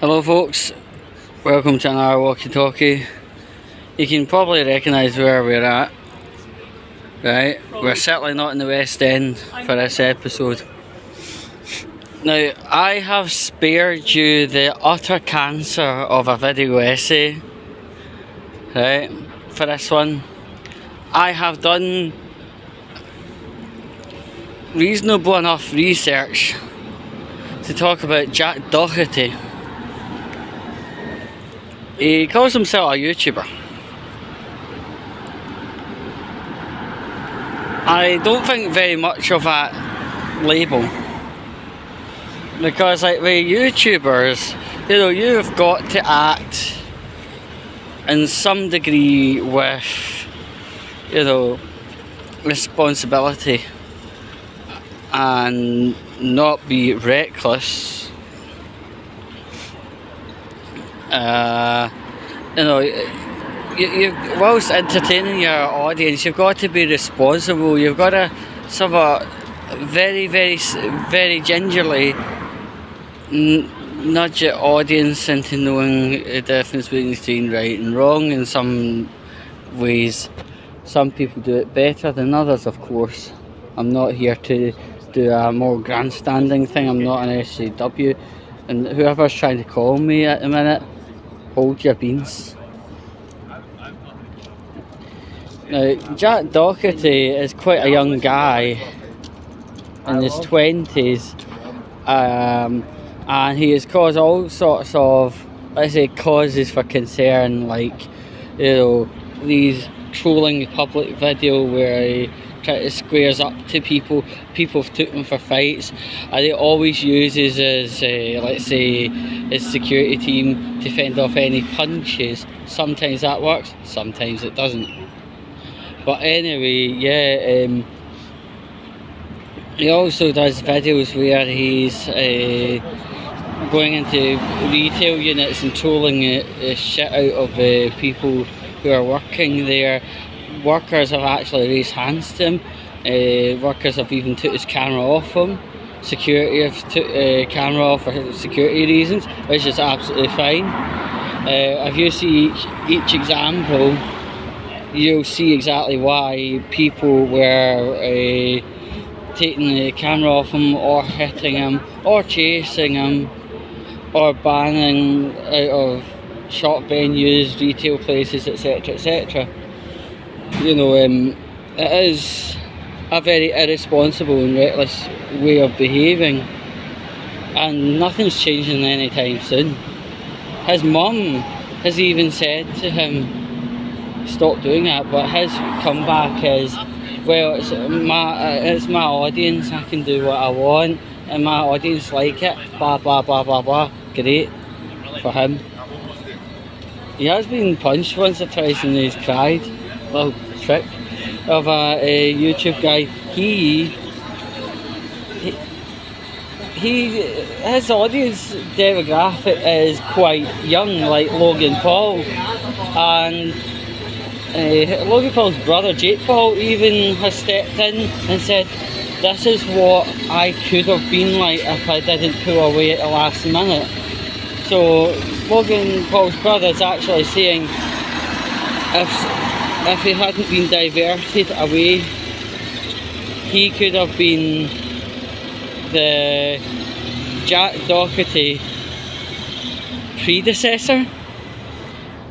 Hello folks, welcome to another Walkie Talkie. You can probably recognise where we're at, right? We're certainly not in the West End for this episode. Now, I have spared you the utter cancer of a video essay, right, for this one. I have done reasonable enough research to talk about Jack Doherty. He calls himself a YouTuber. I don't think very much of that label, because like with YouTubers, you've got to act in some degree with, responsibility and not be reckless. Whilst entertaining your audience, you've got to be responsible. You've got to sort of very, very, very gingerly nudge your audience into knowing the difference between right and wrong. In some ways, some people do it better than others, of course. I'm not here to do a more grandstanding thing. I'm not an SJW, and whoever's trying to call me at the minute, hold your beans. Now, Jack Doherty is quite a young guy in his 20s, and he has caused all sorts of, causes for concern, like, these trolling public video where he tries to squares up to people have took him for fights, and he always uses his, his security team to fend off any punches. Sometimes that works, sometimes it doesn't. But anyway, he also does videos where he's going into retail units and trolling the shit out of people who are working there. Workers have actually raised hands to him. Workers have even took his camera off him. Security have took camera off for security reasons, which is absolutely fine. If you see each example, you'll see exactly why people were taking the camera off him, or hitting him, or chasing him, or banning out of shop venues, retail places, etc, etc. It is a very irresponsible and reckless way of behaving, and nothing's changing anytime soon. His mum has even said to him, stop doing that, but his comeback is, well, it's my audience, I can do what I want, and my audience like it, blah blah blah blah blah. Great for him. He has been punched once or twice and he's cried. Little trick of a YouTube guy. His audience demographic is quite young, like Logan Paul, and Logan Paul's brother Jake Paul even has stepped in and said, this is what I could have been like if I didn't pull away at the last minute. So Logan Paul's brother is actually saying, if he hadn't been diverted away, he could have been the Jack Doherty predecessor.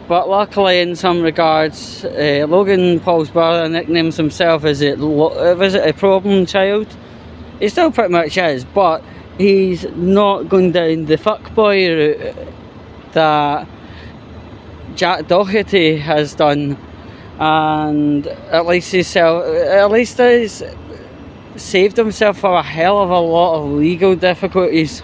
But luckily, in some regards, Logan Paul's brother nicknames himself as a problem child. He still pretty much is, but he's not going down the fuckboy route that Jack Doherty has done, and at least he's saved himself from a hell of a lot of legal difficulties.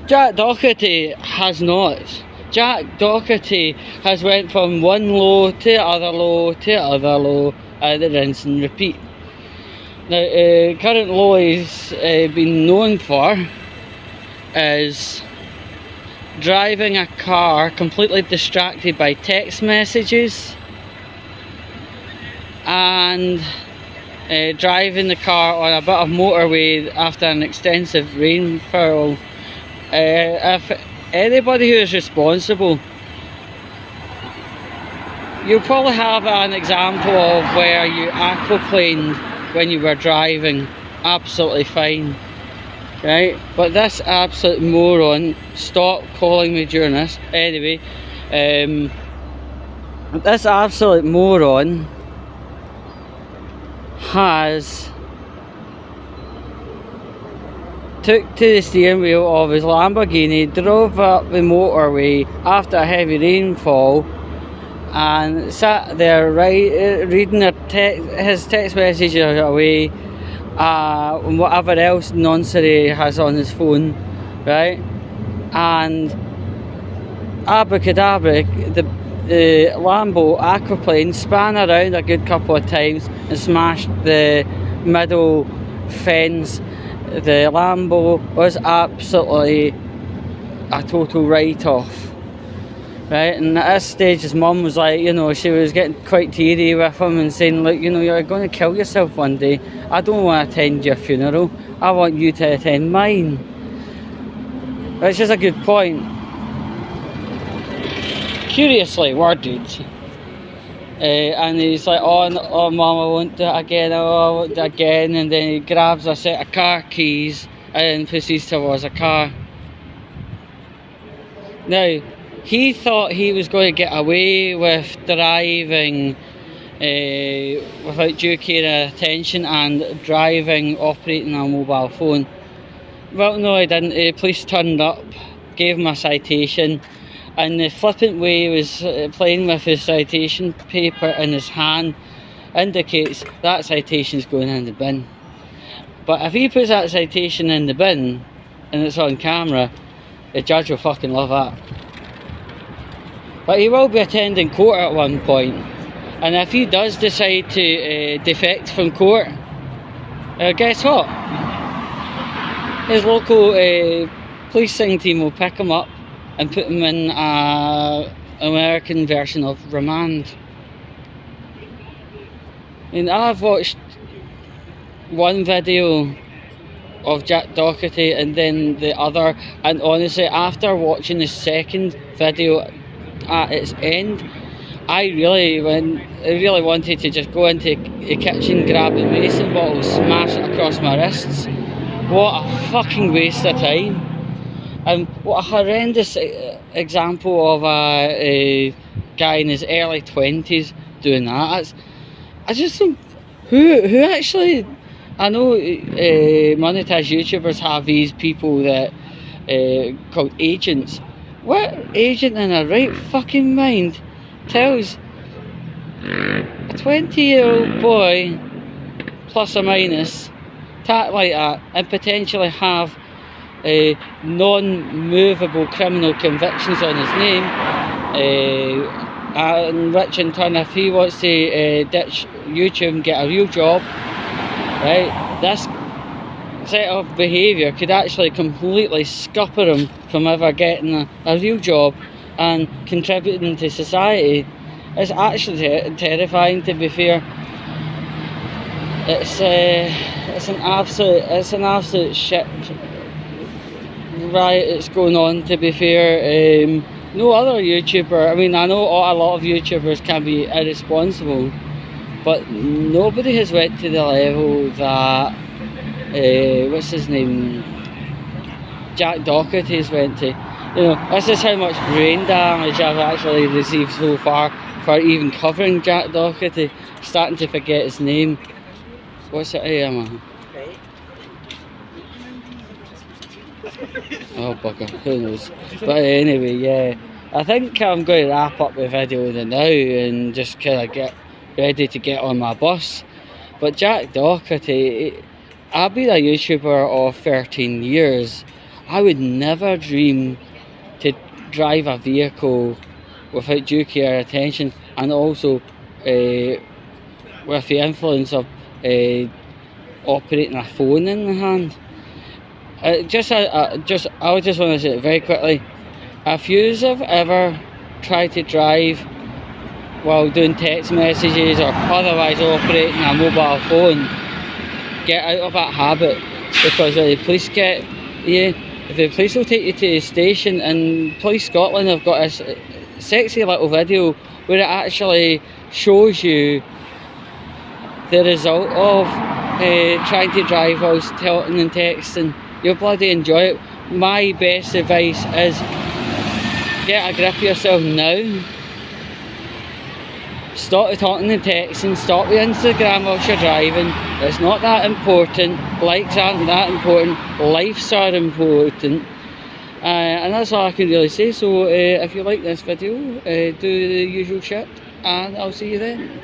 Jack Doherty has not. Jack Doherty has went from one low to other low to other low, either rinse and repeat. Now, current low he's been known for is driving a car completely distracted by text messages, and driving the car on a bit of motorway after an extensive rainfall If anybody who is responsible, you'll probably have an example of where you aquaplaned when you were driving, absolutely fine, right? But this absolute moron, stop calling me during this, anyway, this absolute moron has took to the steering wheel of his Lamborghini, drove up the motorway after a heavy rainfall, and sat there reading his text messages away, and whatever else nonsense he has on his phone, right? And abracadabra, the Lambo aquaplane span around a good couple of times and smashed the middle fence. The Lambo was absolutely a total write-off. Right, and at this stage his mum was like, you know, she was getting quite teary with him and saying, look, you know, you're going to kill yourself one day. I don't want to attend your funeral. I want you to attend mine. Which is a good point. Curiously worded. And he's like, oh mum, I won't do it again, I won't do it again. And then he grabs a set of car keys and proceeds towards a car. Now, he thought he was going to get away with driving without due care and attention and driving operating a mobile phone. Well, no, he didn't. The police turned up, gave him a citation, and the flippant way he was playing with his citation paper in his hand indicates that citation's going in the bin. But if he puts that citation in the bin and it's on camera, the judge will fucking love that. But he will be attending court at one point, and if he does decide to defect from court, guess what? His local policing team will pick him up and put him in an American version of remand. And I've watched one video of Jack Doherty and then the other, and honestly, after watching the second video at its end, I really wanted to just go into the kitchen, grab the mason bottle, smash it across my wrists. What a fucking waste of time. And what a horrendous example of a guy in his early 20s doing that. I just think, who actually, I know monetized YouTubers have these people that called agents. What agent in a right fucking mind tells a 20-year-old boy, plus or minus, to act like that and potentially have non-movable criminal convictions on his name, and Rich in turn, if he wants to ditch YouTube and get a real job, right, this set of behaviour could actually completely scupper him from ever getting a real job and contributing to society. It's actually terrifying, to be fair. It's an absolute shit riot that's going on, to be fair. No other YouTuber, I mean, I know a lot of YouTubers can be irresponsible, but nobody has went to the level that what's his name, Jack Doherty's went to. You know, this is how much brain damage I've actually received so far for even covering Jack Doherty. Starting to forget his name. What's it, man? Oh bugger, who knows. But anyway, yeah, I think I'm going to wrap up the video now and just kind of get ready to get on my bus. But Jack Doherty, I've been a YouTuber of 13 years. I would never dream to drive a vehicle without due care or attention, and also with the influence of operating a phone in the hand. I just want to say it very quickly. If you have ever tried to drive while doing text messages or otherwise operating a mobile phone, get out of that habit, because when the police get you, the police will take you to the station, and Police Scotland have got a sexy little video where it actually shows you the result of trying to drive whilst talking and texting. You'll bloody enjoy it. My best advice is get a grip of yourself now. Stop the talking and texting, stop the Instagram whilst you're driving. It's not that important, likes aren't that important, lives are important. And that's all I can really say. So if you like this video, do the usual shit, and I'll see you then.